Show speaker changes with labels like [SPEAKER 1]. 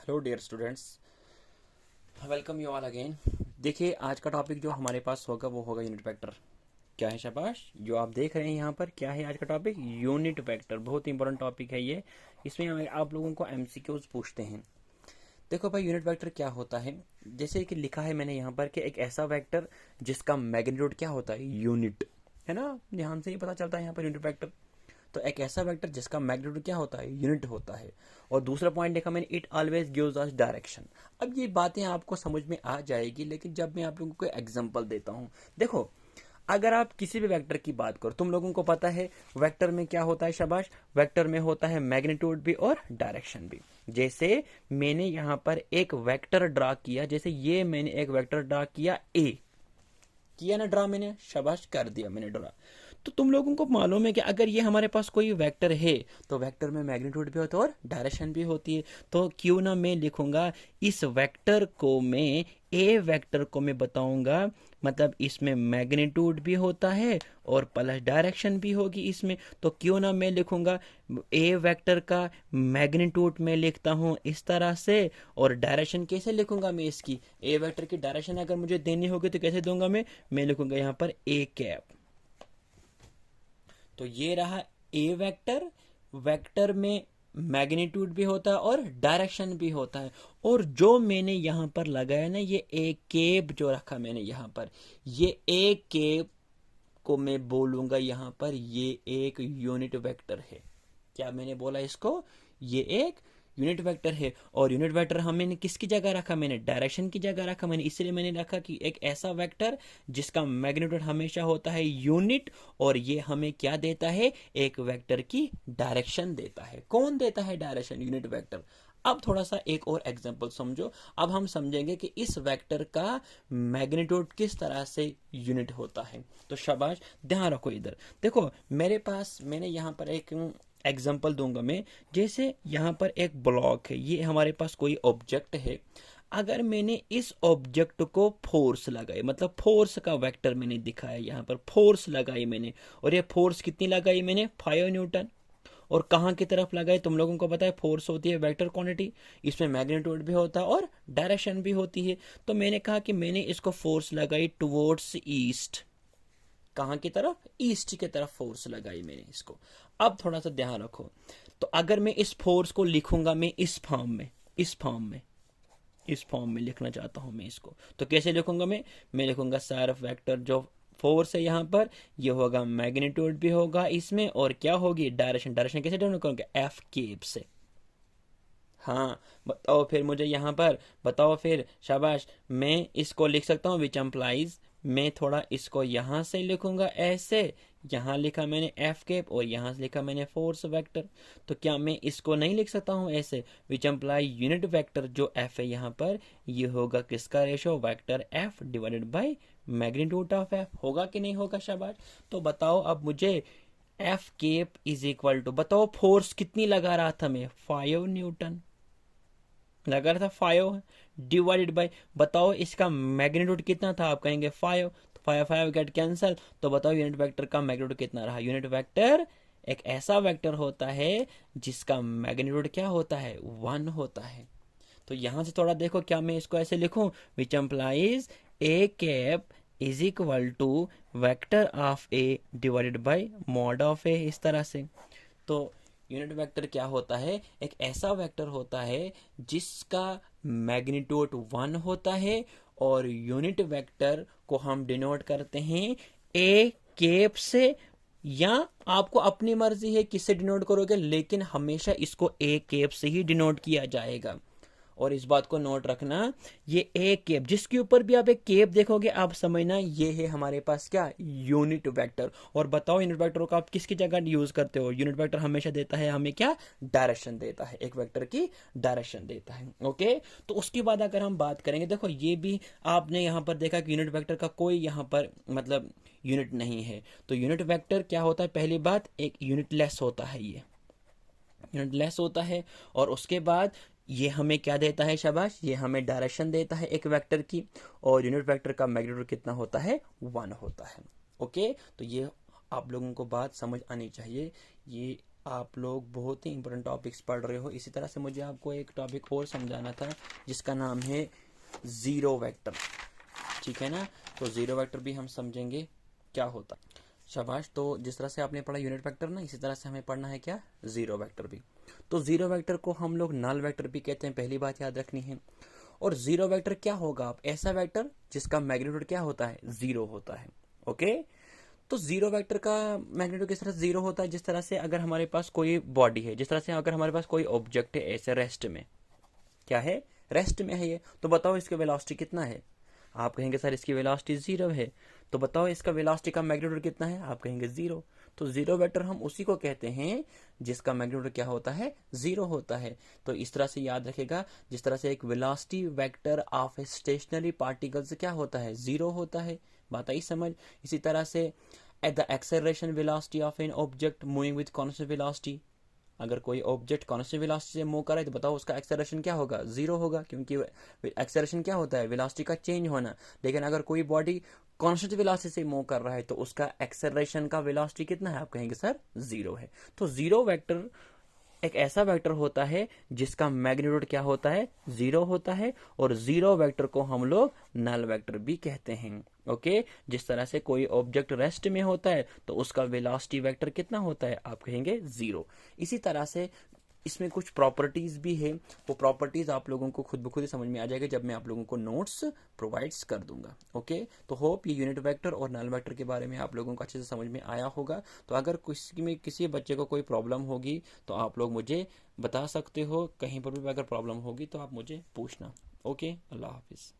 [SPEAKER 1] Hello dear students, welcome you all again. देखिए, आज का टॉपिक जो हमारे पास होगा वो होगा यूनिट वेक्टर। क्या है शाबाश, जो आप देख रहे हैं यहाँ पर क्या है आज का टॉपिक? Unit vector. बहुत इंपॉर्टेंट टॉपिक है ये। इसमें आप लोगों को एमसीक्यूज पूछते हैं। देखो भाई, यूनिट वेक्टर क्या होता है? जैसे कि लिखा है मैंने यहाँ पर कि एक ऐसा वेक्टर जिसका मैग्नीट्यूड क्या होता है? यूनिट। है ना, ध्यान से ही पता चलता है यहाँ पर यूनिट वेक्टर। तो एक ऐसा वेक्टर जिसका मैग्नीट्यूड क्या होता है? यूनिट होता है। और दूसरा पॉइंट देखा मैंने, it always gives us direction. अब ये बातें आपको समझ में आ जाएगी, लेकिन जब मैं आप लोगों को एग्जांपल देता हूँ, देखो, अगर आप किसी भी वेक्टर की बात करो, तुम लोगों को पता है वेक्टर में क्या होता है शाबाश? वेक्टर में होता है मैग्नीट्यूड भी और डायरेक्शन भी। जैसे मैंने यहाँ पर एक वेक्टर ड्रा किया, जैसे ये मैंने एक वेक्टर ड्रा किया ए, किया ना ड्रा मैंने? शाबाश, कर दिया मैंने ड्रा। तो तुम लोगों को मालूम है कि अगर ये हमारे पास कोई वेक्टर है तो वेक्टर में मैग्नीट्यूड भी होता है और डायरेक्शन भी होती है। तो क्यों ना मैं लिखूंगा इस वेक्टर को, मैं ए वेक्टर को मैं बताऊंगा, मतलब इसमें मैग्नीट्यूड भी होता है और प्लस डायरेक्शन भी होगी इसमें। तो क्यों ना मैं लिखूंगा ए वेक्टर का मैग्नीट्यूड में लिखता हूं इस तरह से, और डायरेक्शन कैसे लिखूंगा मैं इसकी? ए वेक्टर की डायरेक्शन अगर मुझे देनी होगी तो कैसे दूंगा मैं लिखूंगा यहाँ पर ए कैप। तो ये रहा ए वेक्टर। वेक्टर में मैग्नीट्यूड भी होता है और डायरेक्शन भी होता है। और जो मैंने यहां पर लगाया ना, ये ए केप जो रखा मैंने यहां पर, ये ए केप को मैं बोलूंगा यहां पर ये एक यूनिट वेक्टर है। क्या मैंने बोला इसको? ये एक यूनिट वेक्टर है। और यूनिट वेक्टर हमने किसकी जगह रखा? मैंने डायरेक्शन की जगह रखा। मैंने इसलिए मैंने रखा कि एक ऐसा वेक्टर जिसका मैग्नीट्यूड हमेशा होता है यूनिट, और ये हमें क्या देता है? एक वेक्टर की डायरेक्शन देता है। कौन देता है डायरेक्शन? Unit vector. अब थोड़ा सा एक और एग्जांपल समझो। अब हम समझेंगे कि इस वेक्टर का मैग्नीट्यूड किस तरह से यूनिट होता है। तो शाबाश, ध्यान रखो इधर। देखो, मेरे पास मैंने यहाँ पर एक एग्जांपल दूंगा मैं। जैसे यहाँ पर एक ब्लॉक है, ये हमारे पास कोई ऑब्जेक्ट है। अगर मैंने इस ऑब्जेक्ट को फोर्स लगाई, मतलब फोर्स का वेक्टर मैंने दिखाया, यहाँ पर फोर्स लगाई मैंने, और ये फोर्स कितनी लगाई मैंने? 5 न्यूटन। और कहाँ की तरफ लगाई? तुम लोगों को पता है फोर्स होती है वेक्टर क्वांटिटी, इसमें मैग्नीट्यूड भी होता है और डायरेक्शन भी होती है। तो मैंने कहा कि मैंने इसको फोर्स लगाई टुवर्ड्स ईस्ट। कहाँ की तरफ? ईस्ट की तरफ फोर्स लगाई मैंने इसको। अब थोड़ा सा ध्यान रखो। तो अगर मैं इस फोर्स को लिखूंगा मैं इस फॉर्म में, इस फॉर्म में लिखना चाहता हूं मैं इसको, तो कैसे लिखूंगा मैं लिखूंगा सार्फ वेक्टर जो फोर्स है यहाँ पर, ये होगा मैग्नीट्यूड भी होगा इसमें, और क्या होगी? डायरेक्शन। डायरेक्शन कैसे डिनोट करूंगा? एफ केप से। हाँ, बताओ फिर मुझे यहाँ पर, बताओ फिर शाबाश। मैं इसको लिख सकता हूँ विच एम्प्लाइज, मैं थोड़ा इसको यहाँ से लिखूंगा ऐसे। यहाँ लिखा मैंने एफ कैप और यहाँ से लिखा मैंने फोर्स वेक्टर। तो क्या मैं इसको नहीं लिख सकता हूँ ऐसे? विच एम्प्लाई यूनिट वेक्टर जो एफ है यहाँ पर, ये होगा किसका ratio? Vector F divided by magnitude of F. होगा कि नहीं होगा शाबाश? तो बताओ अब मुझे, F cap is equal to, बताओ फोर्स कितनी लगा रहा था मैं? 5 न्यूटन लगा रहा था, 5 डिवाइडेड बाय, बताओ इसका मैग्नीट्यूड कितना था? आप कहेंगे 5, तो 5 गेट कैंसल। तो बताओ यूनिट वेक्टर का मैग्नीट्यूड कितना रहा? यूनिट वेक्टर एक ऐसा वेक्टर होता है जिसका मैग्नीट्यूड क्या होता है? 1 होता है। तो यहां से थोड़ा देखो, क्या मैं इसको ऐसे लिखूं? Which implies A cap is equal to vector of A divided by mod of A, इस तरह से। तो यूनिट वेक्टर क्या होता है? एक ऐसा वेक्टर होता है जिसका मैग्नीट्यूड 1 होता है, और यूनिट वेक्टर को हम डिनोट करते हैं ए केप से, या आपको अपनी मर्जी है किससे डिनोट करोगे, लेकिन हमेशा इसको ए केप से ही डिनोट किया जाएगा। और इस बात को नोट रखना, ये एक केप जिसके ऊपर भी आप एक केप देखोगे, आप समझना ये है हमारे पास क्या? Unit vector. और बताओ यूनिट वेक्टर को आप किसकी जगह यूज करते हो? यूनिट वेक्टर हमेशा देता है हमें क्या? डायरेक्शन देता है, एक वेक्टर की डायरेक्शन देता है। ओके, तो उसके बाद अगर हम बात करेंगे, देखो ये भी आपने यहाँ पर देखा कि यूनिट वेक्टर का कोई यहाँ पर मतलब यूनिट नहीं है। तो यूनिट वेक्टर क्या होता है? पहली बात, एक यूनिटलेस होता है, ये यूनिटलेस होता है। और उसके बाद ये हमें क्या देता है शाबाश? ये हमें डायरेक्शन देता है एक वेक्टर की, और यूनिट वेक्टर का मैग्नीट्यूड कितना होता है? 1 होता है। ओके, तो ये आप लोगों को बात समझ आनी चाहिए। ये आप लोग बहुत ही इंपॉर्टेंट टॉपिक्स पढ़ रहे हो। इसी तरह से मुझे आपको एक टॉपिक और समझाना था जिसका नाम है ज़ीरो वेक्टर, ठीक है ना। तो ज़ीरो वेक्टर भी हम समझेंगे क्या होता है। शाबाश। तो जिस तरह से आपने पढ़ा यूनिट वेक्टर ना, इसी तरह से हमें पढ़ना है क्या, ज़ीरो वेक्टर भी। तो ज़ीरो वेक्टर को हम लोग नल वेक्टर भी कहते हैं, पहली बात याद रखनी है। और ज़ीरो वेक्टर क्या होगा, आप ऐसा वेक्टर जिसका मैग्नीट्यूड क्या होता है, ज़ीरो होता है। ओके। तो जीरो वेक्टर का मैग्नीट्यूड किस तरह से जीरो होता है, जिस तरह से अगर हमारे पास कोई बॉडी है, जिस तरह से अगर हमारे पास कोई ऑब्जेक्ट है ऐसे रेस्ट में, क्या है, रेस्ट में है ये, तो बताओ इसका वेलोसिटी कितना है। आप कहेंगे सर इसकी वेलोसिटी जीरो है, तो बताओ इसका वेलोसिटी का मैग्नीट्यूड कितना है, आप कहेंगे जीरो। तो जीरो वेक्टर हम उसी को कहते हैं जिसका मैग्नीट्यूड क्या होता है, जीरो होता है। तो इस तरह से याद रखेगा, जिस तरह से एक velocity vector of a stationary particles क्या होता है, जीरो होता है। बात आई समझ। इसी तरह से at the acceleration velocity of an object moving with constant velocity, अगर कोई ऑब्जेक्ट कांस्टेंट वेलोसिटी से मूव कर रहा है तो बताओ उसका एक्सेलरेशन क्या होगा, जीरो होगा, क्योंकि एक्सेलरेशन क्या होता है, वेलोसिटी का चेंज होना। लेकिन अगर कोई बॉडी कांस्टेंट वेलोसिटी से मूव कर रहा है तो उसका एक्सेलरेशन का वेलोसिटी कितना है, आप कहेंगे सर जीरो है। तो जीरो वेक्टर एक ऐसा वेक्टर होता है जिसका मैग्नीट्यूड क्या होता है, जीरो होता है। और जीरो वेक्टर को हम लोग नल वेक्टर भी कहते हैं। ओके। जिस तरह से कोई ऑब्जेक्ट रेस्ट में होता है तो उसका वेलोसिटी वेक्टर कितना होता है, आप कहेंगे जीरो। इसी तरह से इसमें कुछ प्रॉपर्टीज भी है, वो प्रॉपर्टीज आप लोगों को खुद ब खुद ही समझ में आ जाएगा जब मैं आप लोगों को नोट्स प्रोवाइड्स कर दूंगा। ओके। तो होप ये यूनिट वेक्टर और नल वेक्टर के बारे में आप लोगों को अच्छे से समझ में आया होगा। तो अगर किसी बच्चे को कोई प्रॉब्लम होगी तो आप लोग मुझे बता सकते हो, कहीं पर भी अगर प्रॉब्लम होगी तो आप मुझे पूछना। ओके, अल्लाह हाफिज़।